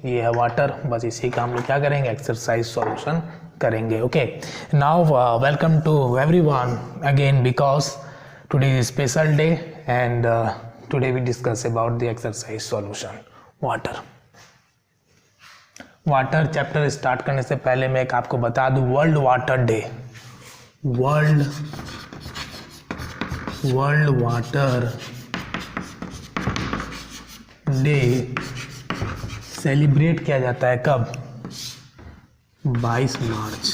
ये है वाटर, बस इसी का हम लोग क्या करेंगे, एक्सरसाइज सॉल्यूशन करेंगे. Okay, now welcome to everyone again because today is special day and today we discuss about the exercise solution water. Water chapter start करने से पहले मैं एक आपको बता दूं, world water day, world water day celebrate किया जाता है कब, 22 मार्च.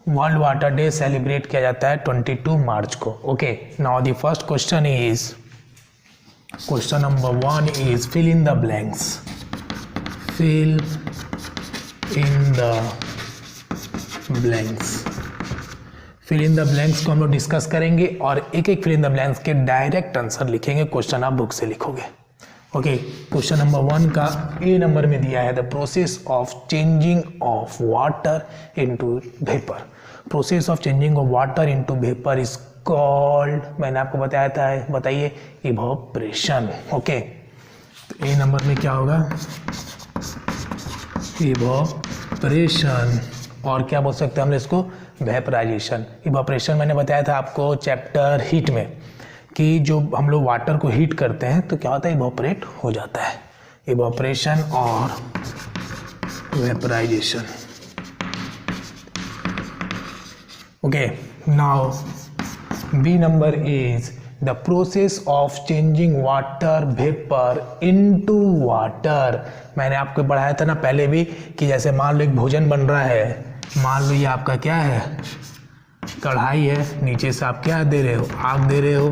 वर्ल्ड वाटर डे सेलिब्रेट किया जाता है 22 मार्च को. Okay, now the first question is, question number 1 is fill in the blanks. Fill in the blanks. Fill in the blanks को हम लोग डिस्कस करेंगे और एक एक फिल इन द ब्लैंक्स के डायरेक्ट आंसर लिखेंगे. क्वेश्चन आप बुक से लिखोगे. ओके, क्वेश्चन नंबर 1 का ए नंबर में दिया है the process of changing of water into vapour. Process of changing of water into vapour is called, मैंने आपको बताया था, बताइए, इवोपरेशन. ओके, तो ए नंबर में क्या होगा, इवोपरेशन. और क्या बोल सकते हैं हम इसको, वेपराइजेशन. इवोपरेशन मैंने बताया था आपको चैप्टर हीट में कि जो हम लोग वाटर को हीट करते हैं तो क्या होता है, इवोपरेट हो जाता है. इवोपरेशन और vaporization. Okay, now B number is the process of changing water vapour into water. मैंने आपको पढ़ाया था ना पहले भी कि जैसे मान लो एक भोजन बन रहा है, मान लो ये आपका क्या है, कढ़ाई है, नीचे से आप क्या दे रहे हो, आग दे रहे हो,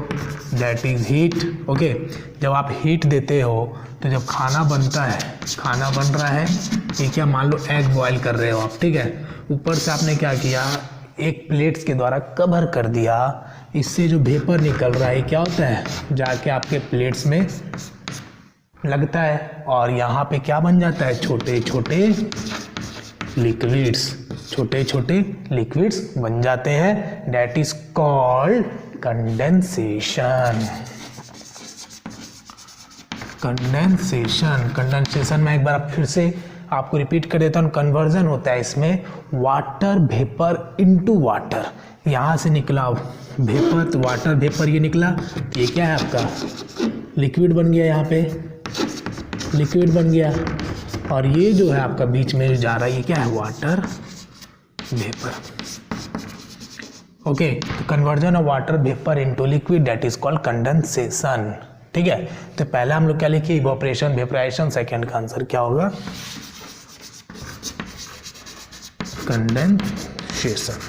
दैट इज हीट. ओके, जब आप हीट देते हो तो जब खाना बनता है, खाना बन रहा है, ये क्या मान लो एग बॉयल कर रहे हो आप, ठीक है, ऊपर से आपने क्या किया, एक प्लेट्स के द्वारा कवर कर दिया, इससे जो वेपर निकल रहा है क्या होता है, जाके आपके प्लेट्स में लगता है और यहाँ पे क्या बन जाता है, छोटे छोटे लिक्विड्स, छोटे छोटे लिक्विड्स बन जाते हैं. That is called condensation. Condensation, condensation में एक बार फिर से आपको रिपीट कर देता हूँ. कन्वर्जन होता है इसमें वाटर वेपर इनटू वाटर. यहाँ से निकला वेपर, तो वाटर वेपर ये निकला, ये क्या है आपका लिक्विड बन गया, यहाँ पे लिक्विड बन गया, और ये जो है आपका बीच में जो जा रहा है ये क्या है, वाटर वेपर. ओके, तो conversion of water vapour into liquid that is called condensation. ठीक है, तो पहला हम लोग क्या लिखिए, इवोपरेशन, वेपराइजेशन. सेकंड का आंसर क्या होगा, condensation.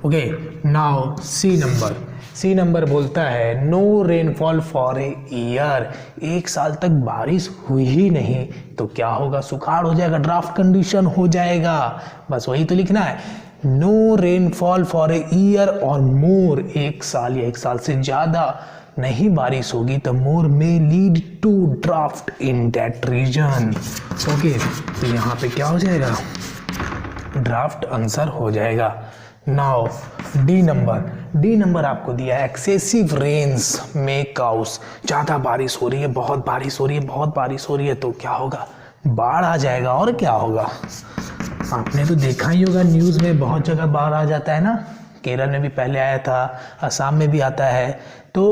Okay, now C number. C number बोलता है no rainfall for a year. एक साल तक बारिश हुई ही नहीं तो क्या होगा, सुखाड़ हो जाएगा, ड्राफ्ट कंडीशन हो जाएगा. बस वही तो लिखना है. No rainfall for a year और मोर, एक साल या एक साल से ज़्यादा नहीं बारिश होगी तो मोर में lead to drought in that region. Okay, तो यहाँ पे क्या हो जाएगा, ड्राफ्ट आंसर हो जाएगा. Now D number. D number आपको दिया है एक्सेसिव रेन्स में काउस. ज़्यादा बारिश हो रही है, बहुत बारिश हो रही है, बहुत बारिश हो रही है तो क्या होगा, बाढ़ आ जाएगा. और क्या होगा, आपने तो देखा ही होगा न्यूज़ में बहुत जगह बाढ़ आ जाता है ना, केरल में भी पहले आया था, असम में भी आता है. तो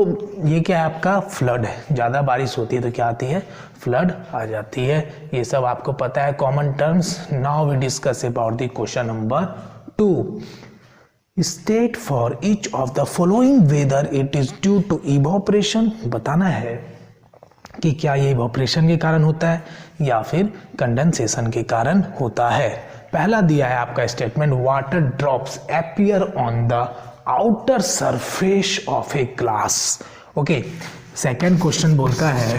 ये क्या है, आपका फ्लड है. ज़्यादा बारिश होती है तो क्या आती है, फ्लड आ जाती है. ये सब आपको पता है common terms. Now we discuss about the question number 2. State for each of the following whether it is due to evaporation. बताना है कि क्या ये इवोपरेशन के कारण होता है या फिर कंडेंसेशन के कारण होता है. पहला दिया है आपका statement, water drops appear on the outer surface of a glass. Okay, second question बोलता है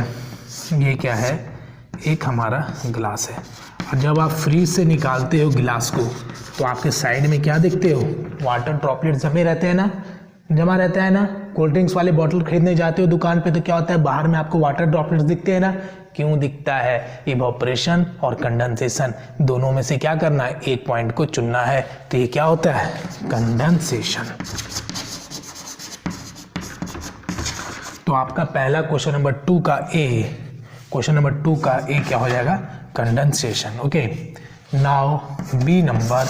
ये क्या है, एक हमारा ग्लास है और जब आप फ्रीज से निकालते हो गिलास को तो आपके साइड में क्या देखते हो, वाटर ड्रॉपलेट जमे रहते हैं ना, जमा रहता है ना. कोल्ड ड्रिंक्स वाले बॉटल खरीदने जाते हो दुकान पे तो क्या होता है, बाहर में आपको वाटर ड्रॉपलेट्स दिखते हैं ना. क्यों दिखता है, इवोपरेशन और कंडेंसेशन दोनों में से क्या करना है, एक पॉइंट को चुनना है. तो ये क्या होता है, कंडेंसेशन. तो आपका पहला क्वेश्चन नंबर 2 का ए क्या हो जाएगा? Condensation. Okay, now B number,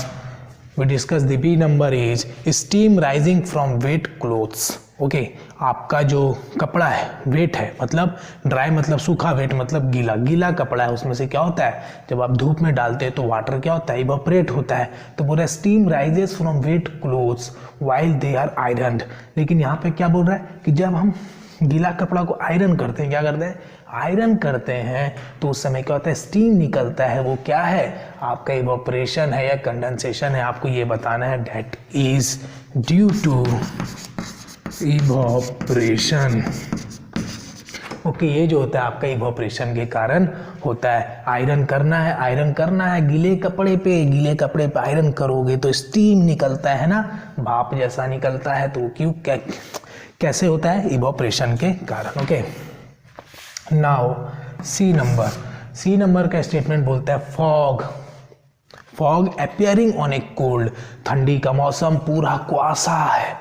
we discuss the B number is steam rising from wet clothes. Okay, आपका जो कपड़ा है, वेट है मतलब ड्राई मतलब सूखा, वेट मतलब गीला, गीला कपड़ा है, उसमें से क्या होता है जब आप धूप में डालते हैं तो वाटर क्या होता है? इवोपरेट होता है। तो बोल रहा है steam rises from wet clothes while they are ironed. लेकिन यहाँ पे क्या बोल रहा है कि जब हम गीला कपड़ा को आयरन करते हैं, क्या करते हैं? आयरन करते हैं, तो उस समय क्या होता है? स्टीम निकलता है। वो क्या है? आपका इवोपरेशन है या कंडेंसेशन है? आपको ये बताना है। That is due to evaporation. Okay, ये जो होता है आपका इवोपरेशन के कारण होता है। आयरन करना है गीले कपड़े पे आयरन करोगे तो स्टीम निकलता है ना, भाप जैसा निकलता है। तो क्यों कैसे होता है? इवोपरेशन के कारण। ओके, नाउ सी नंबर का स्टेटमेंट बोलता है fog appearing on A cold. ठंडी का मौसम, पूरा कुआसा है,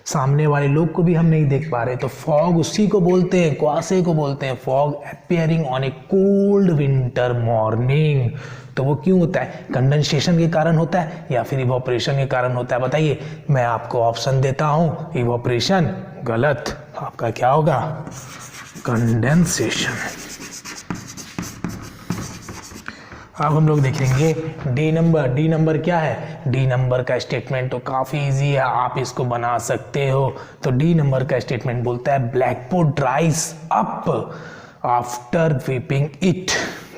सामने वाले लोग को भी हम नहीं देख पा रहे, तो फॉग उसी को बोलते हैं, कुआसे को बोलते हैं। Fog appearing on A cold winter morning. तो वो क्यों होता है? कंडेंसेशन के कारण होता है या फिर इवोपरेशन के कारण होता है? बताइए। मैं आपको ऑप्शन देता हूं। इवोपरेशन गलत, आपका क्या होगा? कंडेंसेशन। अब हम लोग देखेंगे डी नंबर क्या है? डी नंबर का स्टेटमेंट तो काफ़ी इजी है, आप इसको बना सकते हो। तो डी नंबर का स्टेटमेंट बोलता है blackboard ड्राइज up after weeping it.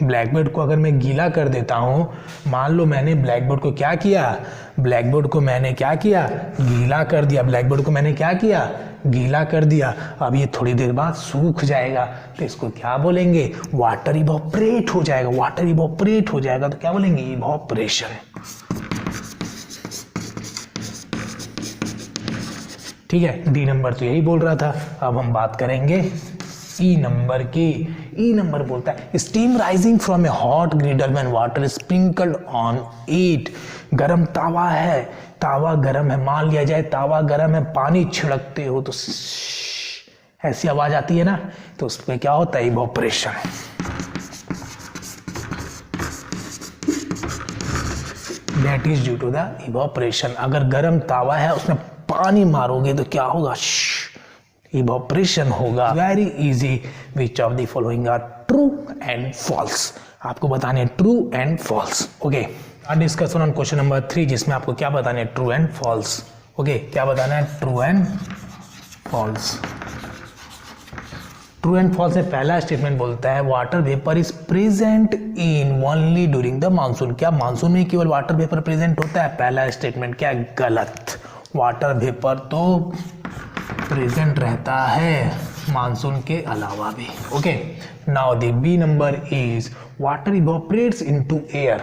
Blackboard को अगर मैं गीला कर देता हूँ, मान लो मैंने ब्लैकबोर्ड को क्या किया? गीला कर दिया। ब्लैकबोर्ड को मैंने क्या किया? गीला कर दिया। अब ये थोड़ी देर बाद सूख जाएगा, तो इसको क्या बोलेंगे? वाटर इवोपरेट हो जाएगा। तो क्या बोलेंगे? इवोपरेशन। ठीक है, डी नंबर तो यही बोल रहा था। अब हम बात करेंगे ई नंबर की। ई नंबर बोलता है steam rising from A hot ग्रिडल when water sprinkled on it. गरम तावा है, तावा गरम है, मान लिया जाए तावा गरम है, पानी छिड़कते हो तो ऐसी आवाज आती है ना, तो उसमें क्या होता है? Evaporation. That is due to the evaporation. अगर गरम तावा है, उसमें पानी मारोगे तो क्या होगा? इवोपरेशन होगा। Very easy. Which of the following are true and false? आपको बताने हैं true and false. Okay, discussion on question number 3, जिसमें आपको क्या बताना है? True and false. ओके, क्या बताना है? True and false. True and false में पहला स्टेटमेंट बोलता है water vapour is present in only during the monsoon. क्या मानसून में केवल वाटर वेपर प्रेजेंट होता है? पहला स्टेटमेंट क्या है? गलत। वाटर वेपर तो प्रेजेंट रहता है मानसून के अलावा भी। Okay, now the B number is water evaporates into air.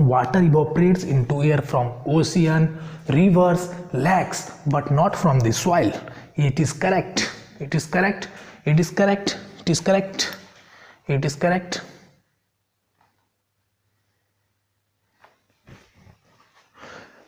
Water evaporates into air from ocean, rivers, lakes, but not from the soil. It is correct.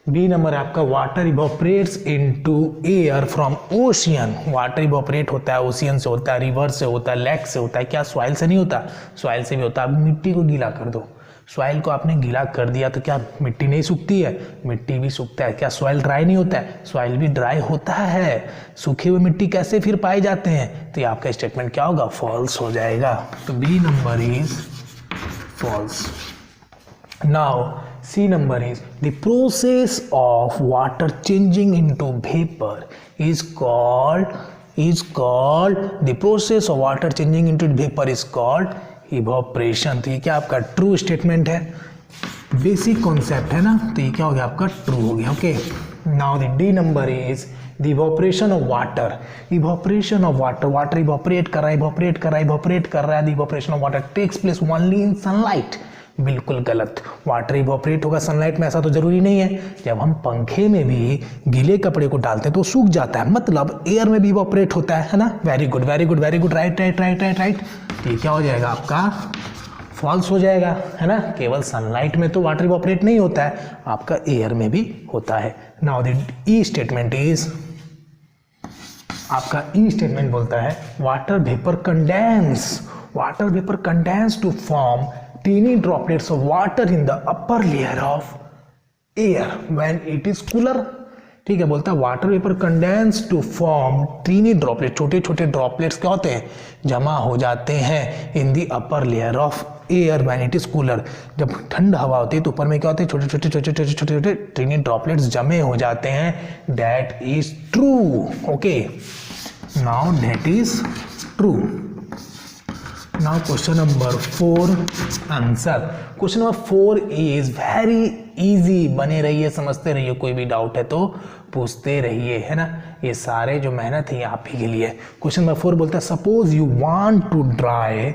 B number आपका water evaporates into air from ocean. Water evaporate होता है ocean से, होता है river से, होता है lake से, होता है। क्या सॉइल से नहीं होता? सॉइल से भी होता है। अब मिट्टी को गीला कर दो, सॉइल को आपने गीला कर दिया तो क्या मिट्टी नहीं सूखती है? मिट्टी भी सूखता है। क्या सॉइल ड्राई नहीं होता है? सॉइल भी ड्राई होता है। सूखे हुए मिट्टी कैसे फिर पाए जाते हैं? तो ये आपका स्टेटमेंट क्या होगा? फॉल्स हो जाएगा। तो B number is false. Now C number is the process of water changing into vapour is called the process of water changing into vapour is called evaporation. तो ये क्या आपका ट्रू स्टेटमेंट है? बेसिक कॉन्सेप्ट है ना, तो ये क्या हो गया? आपका ट्रू हो गया। Okay, now the D number is the evaporation of water. Water evaporate कर रहा है। The evaporation of water takes place only in sunlight. बिल्कुल गलत। वाटर इवोपरेट होगा सनलाइट में, ऐसा तो जरूरी नहीं है। जब हम पंखे में भी गीले कपड़े को डालते हैं तो सूख जाता है, मतलब एयर में भी इवोपरेट होता है ना। Very good. राइट। ये क्या हो जाएगा? आपका फॉल्स हो जाएगा, है ना। केवल सनलाइट में तो वाटर इवोपरेट नहीं होता है, आपका एयर में भी होता है। Now the E statement is आपका ई स्टेटमेंट बोलता है water vapour condense to form tiny droplets of water in the upper layer of air when it is cooler. ठीक है, बोलता है water vapour condense to form tiny droplet, छोटे छोटे droplets क्या होते हैं, जमा हो जाते हैं in the upper layer of air when it is cooler. जब ठंड हवा होती है तो ऊपर में क्या होते हैं, छोटे छोटे छोटे छोटे छोटे छोटे टीनी ड्रॉपलेट्स जमे हो जाते हैं। That is true. Okay, now that is true. Now question number 4 answer. Question number 4 is very easy. बने रहिए, समझते रहिए, कोई भी डाउट है तो पूछते रहिए, है ना। ये सारे जो मेहनत है आप ही के लिए। क्वेश्चन नंबर 4 बोलता है suppose you want to dry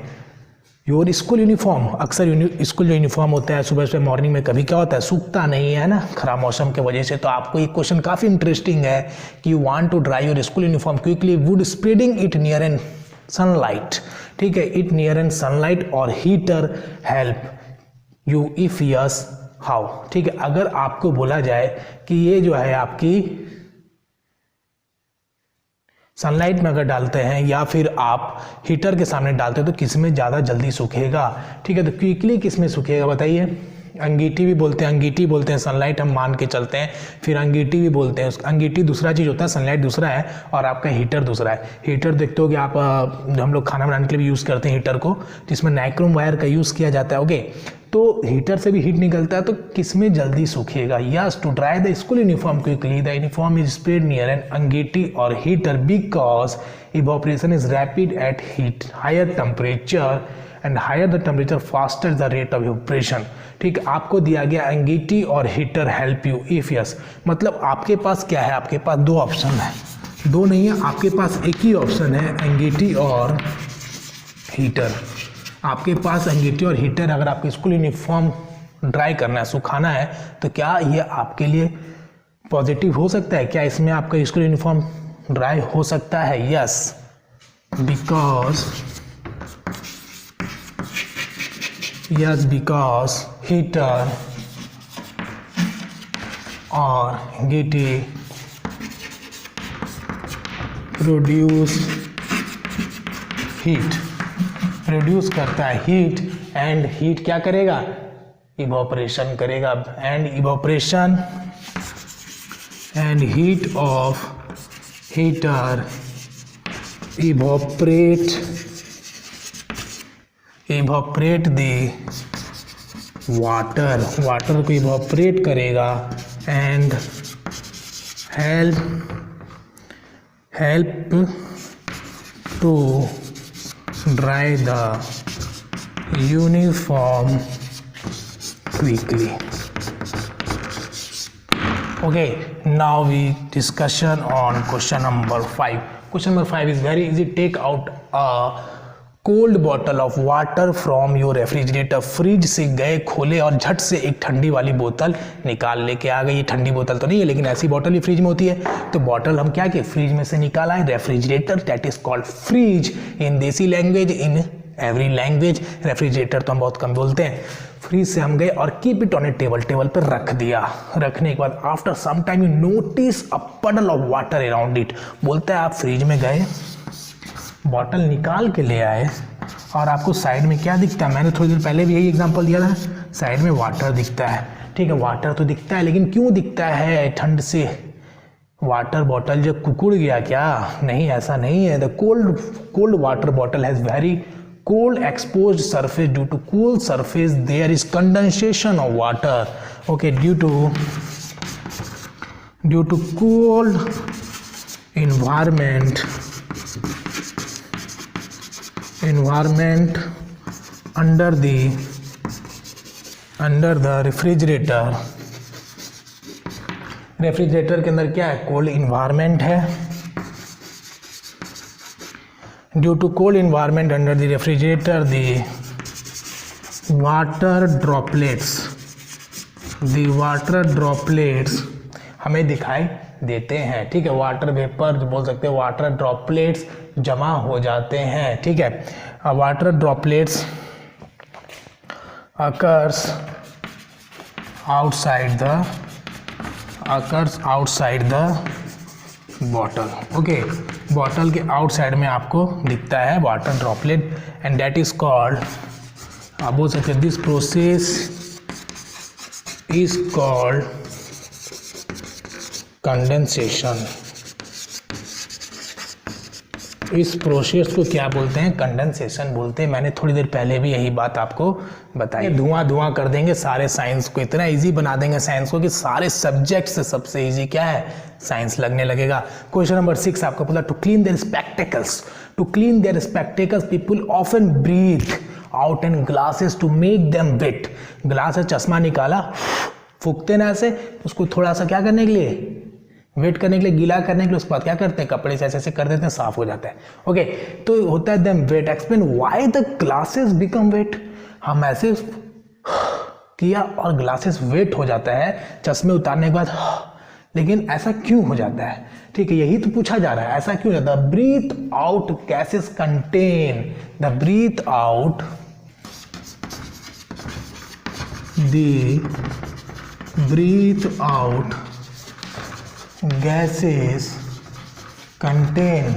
your school uniform. अक्सर स्कूल जो यूनिफॉर्म होता है सुबह सुबह मॉर्निंग में कभी क्या होता है, सूखता नहीं है ना, खराब मौसम की वजह से। तो आपको ये क्वेश्चन काफ़ी इंटरेस्टिंग है कि you want to dry your school uniform quickly would spreading it near an sunlight. ठीक है, इट नियर एन सनलाइट और heater help you if yes how. ठीक है, अगर आपको बोला जाए कि ये जो है आपकी सनलाइट में अगर डालते हैं या फिर आप हीटर के सामने डालते हैं तो किस में ज़्यादा जल्दी सूखेगा। ठीक है, तो क्विकली किस में सूखेगा बताइए। अंगीठी भी बोलते हैं, अंगीठी बोलते हैं, सनलाइट हम मान के चलते हैं, फिर अंगीठी भी बोलते हैं। अंगीठी दूसरा चीज़ होता है, सनलाइट दूसरा है और आपका हीटर दूसरा है। हीटर देखते हो कि आप हम लोग खाना बनाने के लिए भी यूज़ करते हैं हीटर को, जिसमें नाइक्रोम वायर का यूज़ किया जाता है। ओके, तो हीटर से भी हीट निकलता है, तो किस में जल्दी सूखेगा। Yes, to dry the school uniform quickly the uniform is spread near an angithi और heater because evaporation is rapid at heat higher temperature and higher the temperature faster the rate of evaporation. ठीक है, आपको दिया गया अंगीठी और heater help you if yes. मतलब आपके पास क्या है, आपके पास दो ऑप्शन है, दो नहीं है, आपके पास एक ही ऑप्शन है, अंगीठी और हीटर। आपके पास अंगीठी और हीटर, अगर आपके स्कूल यूनिफॉर्म ड्राई करना है, सुखाना है, तो क्या ये आपके लिए पॉजिटिव हो सकता है? क्या इसमें आपका स्कूल यूनिफॉर्म ड्राई हो सकता है? Yes, because heater or angithi produce करता है हीट एंड हीट क्या करेगा, इवोपरेशन करेगा and heat of heater evaporate the water को इवोपरेट करेगा and help to dry the uniform quickly. Okay, now we discussion on question number 5। Question number 5 is very easy. Take out a cold bottle of water from your refrigerator. Fridge से गए, खोले और झट से एक ठंडी वाली बोतल निकाल लेके आ गई। ये ठंडी बोतल तो नहीं है, लेकिन ऐसी बोतल ही फ्रिज में होती है। तो बोतल हम क्या किए, फ्रिज में से निकाला है। Refrigerator that is called fridge in desi language, in every language. Refrigerator तो हम बहुत कम बोलते हैं। फ्रिज से हम गए और keep it on a table पर रख दिया। रखने के बाद after some time you notice a puddle of water around it. बोलता है आप फ्रिज में गए, बॉटल निकाल के ले आए और आपको साइड में क्या दिखता है, मैंने थोड़ी देर पहले भी यही एग्जांपल दिया था, साइड में वाटर दिखता है। ठीक है, वाटर तो दिखता है, लेकिन क्यों दिखता है, ठंड से वाटर बॉटल जो कुकुड़ गया क्या? नहीं, ऐसा नहीं है। The cold water bottle has very cold exposed surface. Due to cool surface there is condensation of water. Okay, due to cold environment under the refrigerator के अंदर क्या है, कोल्ड इन्वायरमेंट है। Due to cold environment under the refrigerator the water droplets हमें दिखाई देते हैं। ठीक है, वाटर वेपर बोल सकते हैं, वाटर ड्रॉपलेट्स जमा हो जाते हैं। ठीक है, water droplets occurs outside the bottle. Okay, bottle के आउटसाइड में आपको दिखता है water droplet and that is called, आप बोल सकते हैं this process is called condensation. इस प्रोसेस को क्या बोलते हैं? कंडेंसेशन बोलते हैं। मैंने थोड़ी देर पहले भी यही बात आपको बताई। धुआं धुआं कर देंगे सारे साइंस को, इतना इजी बना देंगे साइंस को कि सारे सब्जेक्ट से सबसे इजी क्या है? साइंस लगने लगेगा। क्वेश्चन नंबर 6 आपको पता, to clean their spectacles, to clean their spectacles people often breathe out in glasses to make them wet. Glass से चश्मा निकाला, फूकते ना ऐसे, उसको थोड़ा सा क्या करने के लिए? वेट करने के लिए, गीला करने के लिए। उसके बाद क्या करते हैं? कपड़े से ऐसे ऐसे कर देते हैं, साफ हो जाता है। ओके, तो होता है them wet. Explain why the glasses become wet. हम ऐसे किया और ग्लासेस वेट हो जाता है चश्मे उतारने के बाद, लेकिन ऐसा क्यों हो जाता है? ठीक है, यही तो पूछा जा रहा है, ऐसा क्यों जाता है? Breathe out gases contain, the breathe out, the breathe out gases contain.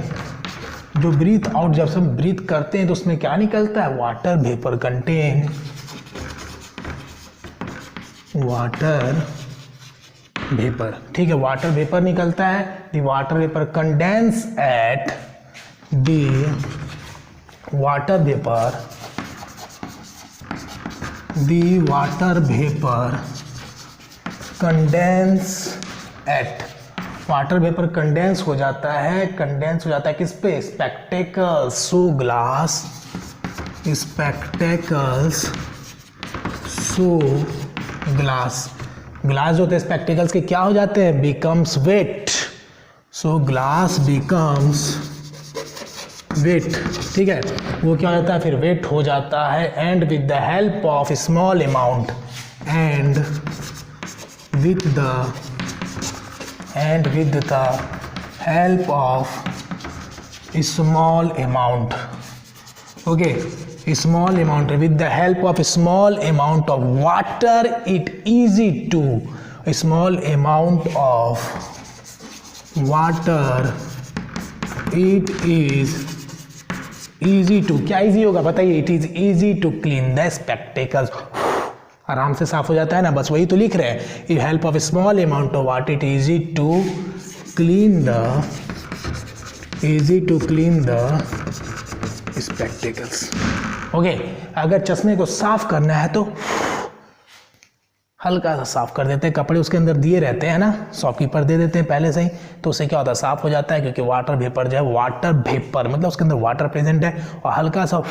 जो ब्रीथ आउट, जब हम ब्रीथ करते हैं तो उसमें क्या निकलता है? Water vapour. Contain water vapour. ठीक है, वाटर वेपर निकलता है। The water vapour condense at the water vapour, the water vapour condense at, water vapour condense हो जाता है। कंडेंस हो जाता है किस पे? Spectacles. So glass, spectacles, so glass, glass जो होते हैं स्पेक्टेकल्स के क्या हो जाते हैं? Becomes wet. So glass becomes wet. ठीक है, वो क्या हो जाता है? फिर वेट हो जाता है। And with the help of small amount, and with the help of small amount, okay, small amount, with the help of small amount of water it easy to, a small amount of water it is easy to, क्या easy होगा बताइए? it is easy to clean the spectacles, आराम से साफ हो जाता है ना, बस वही तो लिख रहे हैं। ये help of small amount of water it easy to clean the spectacles. Okay, अगर चश्मे को साफ करना है तो हल्का सा साफ कर देते हैं। कपड़े उसके अंदर दिए रहते हैं ना, शॉपकीपर दे देते हैं पहले से ही, तो उससे क्या होता है? साफ हो जाता है, क्योंकि वाटर वेपर जो है, वाटर वेपर मतलब उसके अंदर वाटर प्रेजेंट है और हल्का सा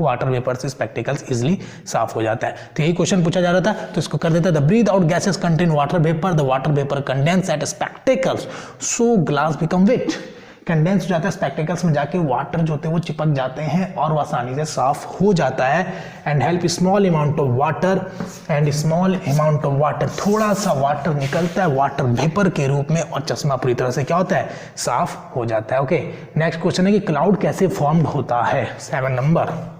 वाटर वेपर से स्पेक्टिकल्स इजिली साफ हो जाता है। तो यही क्वेश्चन पूछा जा रहा था, तो इसको कर देता है। The breathe out gases contain water vapour, the water vapour condense at spectacles, so glass become wet. Condense हो जाता है स्पेक्टिकल्स में, जाके वाटर जो होते हैं वो चिपक जाते हैं और वो आसानी से साफ हो जाता है। And help small amount of water, and small amount of water, थोड़ा सा वाटर निकलता है वाटर वेपर के रूप में और चश्मा पूरी तरह से क्या होता है? साफ हो जाता है। ओके, नेक्स्ट क्वेश्चन है कि क्लाउड कैसे फॉर्म्ड होता है? 7 नंबर।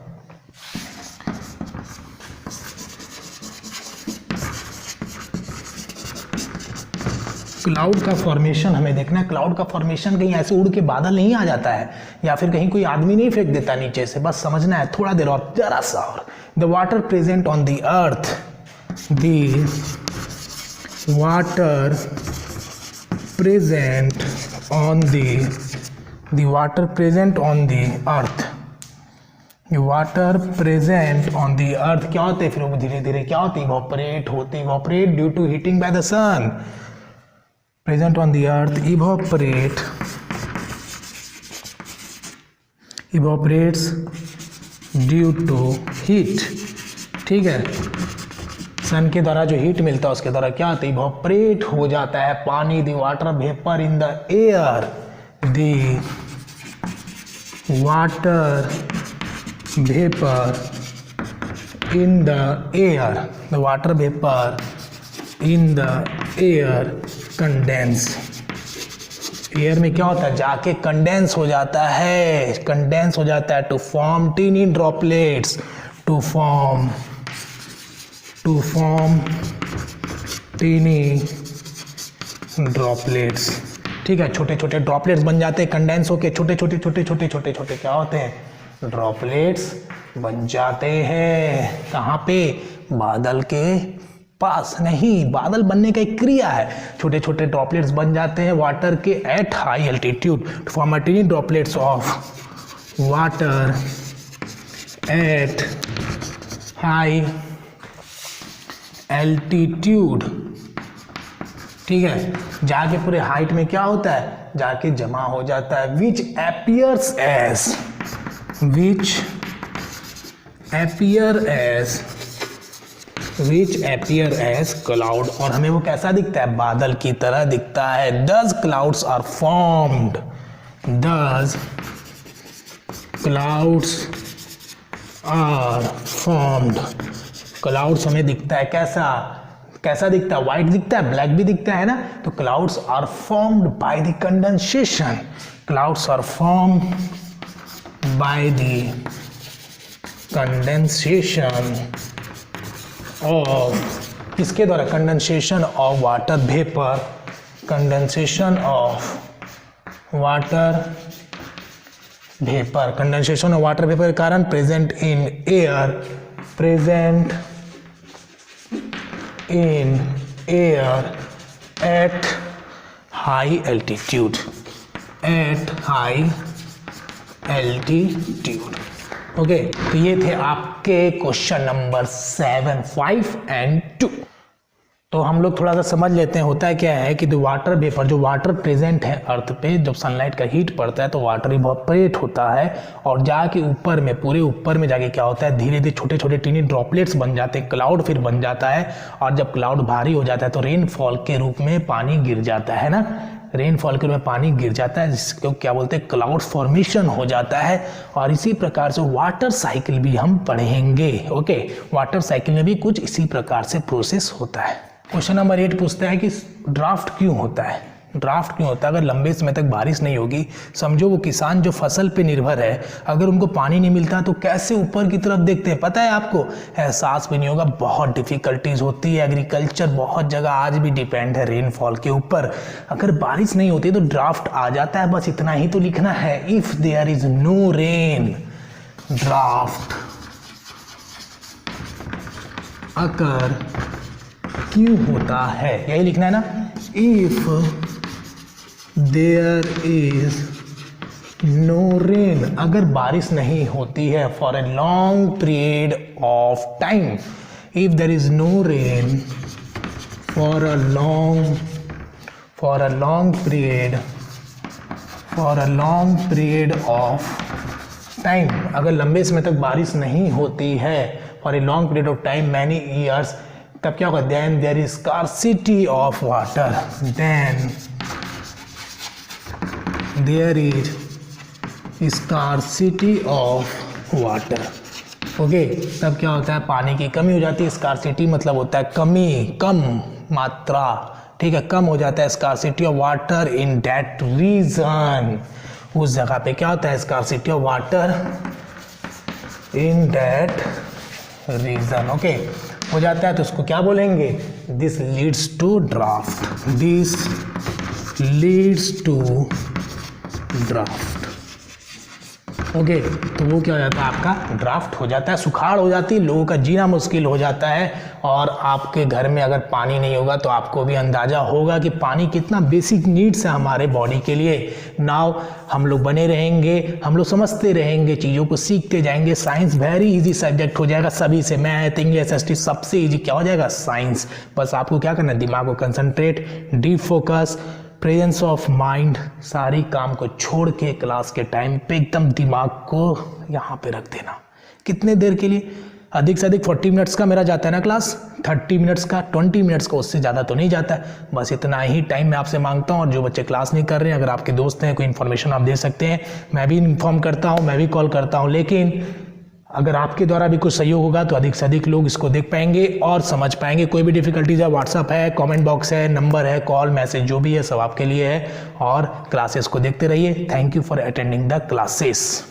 क्लाउड का फॉर्मेशन हमें देखना है। क्लाउड का फॉर्मेशन कहीं ऐसे उड़ के बादल नहीं आ जाता है, या फिर कहीं कोई आदमी नहीं फेंक देता नीचे से, बस समझना है थोड़ा देर और, जरा सा और। The water present on the earth, the water present on the water present on the earth, water present on the earth क्या होते हैं? फिर वो धीरे धीरे क्या होते? इवोपरेट होते, evaporate due to heating by the sun. Present on the earth evaporates due to heat। ठीक है, सन के द्वारा जो हीट मिलता है उसके द्वारा क्या होता है? इवोपरेट हो जाता है पानी। The water vapour in the air, the water vapour in the air, the water vapour in the air condense. Air में क्या होता है? जाके कंडेंस हो जाता है, कंडेंस हो जाता है to form tiny droplets, to form tiny droplets. ठीक है, छोटे छोटे ड्रॉपलेट्स बन जाते हैं, कंडेंस होके छोटे छोटे छोटे छोटे छोटे छोटे क्या होते हैं, ड्रॉपलेट्स बन जाते हैं। कहाँ पे, बादल के पास। नहीं, बादल बनने का एक क्रिया है, छोटे छोटे ड्रॉपलेट्स बन जाते हैं वाटर के at high altitude, form tiny droplets of water at high altitude. ठीक है, जाके पूरे हाइट में क्या होता है, जाके जमा हो जाता है, विच appear as cloud, और हमें वो कैसा दिखता है, बादल की तरह दिखता है। thus clouds are formed clouds हमें दिखता है कैसा दिखता है, व्हाइट दिखता है, ब्लैक भी दिखता है ना। तो clouds are formed by the condensation, clouds are formed by the condensation of, किसके द्वारा, condensation of water vapour, condensation of water vapour, condensation of water vapour के कारण present in air at high altitude, okay. तो ये थे आपके question number 7, 5 and 2। तो हम लोग थोड़ा सा समझ लेते हैं, होता है क्या है कि वाटर वेपर, जो वाटर प्रेजेंट है अर्थ पे, जब सनलाइट का हीट पड़ता है तो वाटर इवैपोरेट होता है और जाके ऊपर में, पूरे ऊपर में जाके क्या होता है, धीरे धीरे छोटे छोटे टीनी ड्रॉपलेट्स बन जाते हैं, क्लाउड फिर बन जाता है। और जब क्लाउड भारी हो जाता है तो रेनफॉल के रूप में पानी गिर जाता है ना, रेनफॉल के रूप में पानी गिर जाता है, जिसको क्या बोलते हैं, क्लाउड फॉर्मेशन हो जाता है। और इसी प्रकार से वाटर साइकिल भी हम पढ़ेंगे, ओके। वाटर साइकिल में भी कुछ इसी प्रकार से प्रोसेस होता है। क्वेश्चन नंबर 8 पूछता है कि ड्राफ्ट क्यों होता है, ड्राफ्ट क्यों होता है। अगर लंबे समय तक बारिश नहीं होगी, समझो वो किसान जो फसल पे निर्भर है, अगर उनको पानी नहीं मिलता तो कैसे ऊपर की तरफ देखते हैं, पता है आपको, एहसास भी नहीं होगा। बहुत डिफिकल्टीज होती है, एग्रीकल्चर बहुत जगह आज भी डिपेंड है रेनफॉल के ऊपर। अगर बारिश नहीं होती तो ड्राफ्ट आ जाता है, बस इतना ही तो लिखना है, if there is no rain drought occur क्यों होता है, यही लिखना है ना। If there is no rain, अगर बारिश नहीं होती है for a long period of time, if there is no rain for a long period of time, अगर लंबे समय तक बारिश नहीं होती है for a long period of time, many years, तब क्या होगा, then there is scarcity of water, then there is scarcity of water, okay. तब क्या होता है, पानी की कमी हो जाती है। स्कार्सिटी मतलब होता है कमी, कम मात्रा, ठीक है, कम हो जाता है। Scarcity of water in that region, उस जगह पे क्या होता है, scarcity of water in that region, okay, हो जाता है। तो उसको क्या बोलेंगे, this leads to drought, this leads to drought, okay. तो वो क्या हो जाता है, आपका ड्राफ्ट हो जाता है, सुखाड़ हो जाती है, लोगों का जीना मुश्किल हो जाता है। और आपके घर में अगर पानी नहीं होगा तो आपको भी अंदाजा होगा कि पानी कितना बेसिक नीड्स है हमारे बॉडी के लिए। नाउ हम लोग बने रहेंगे, हम लोग समझते रहेंगे, चीज़ों को सीखते जाएंगे। साइंस वेरी इजी सब्जेक्ट हो जाएगा सभी से, मैथ, इंग्लिश, एसटी, सबसे इजी क्या हो जाएगा, साइंस। बस आपको क्या करना है, दिमाग को concentrate, deep focus, presence of mind, सारी काम को छोड़ के क्लास के टाइम पे एकदम दिमाग को यहाँ पे रख देना। कितने देर के लिए, अधिक से अधिक 40 मिनट्स का मेरा जाता है ना क्लास, 30 मिनट्स का, 20 मिनट्स का, उससे ज़्यादा तो नहीं जाता है। बस इतना ही टाइम मैं आपसे मांगता हूँ। और जो बच्चे क्लास नहीं कर रहे हैं, अगर आपके दोस्त हैं, कोई इन्फॉर्मेशन आप दे सकते हैं, मैं भी इन्फॉर्म करता हूँ, मैं भी कॉल करता हूँ। लेकिन अगर आपके द्वारा भी कुछ सहयोग होगा तो अधिक से अधिक लोग इसको देख पाएंगे और समझ पाएंगे। कोई भी डिफिकल्टीज है, व्हाट्सअप है, कमेंट बॉक्स है, नंबर है, कॉल, मैसेज, जो भी है सब आपके लिए है। और क्लासेस को देखते रहिए। Thank you for attending the classes.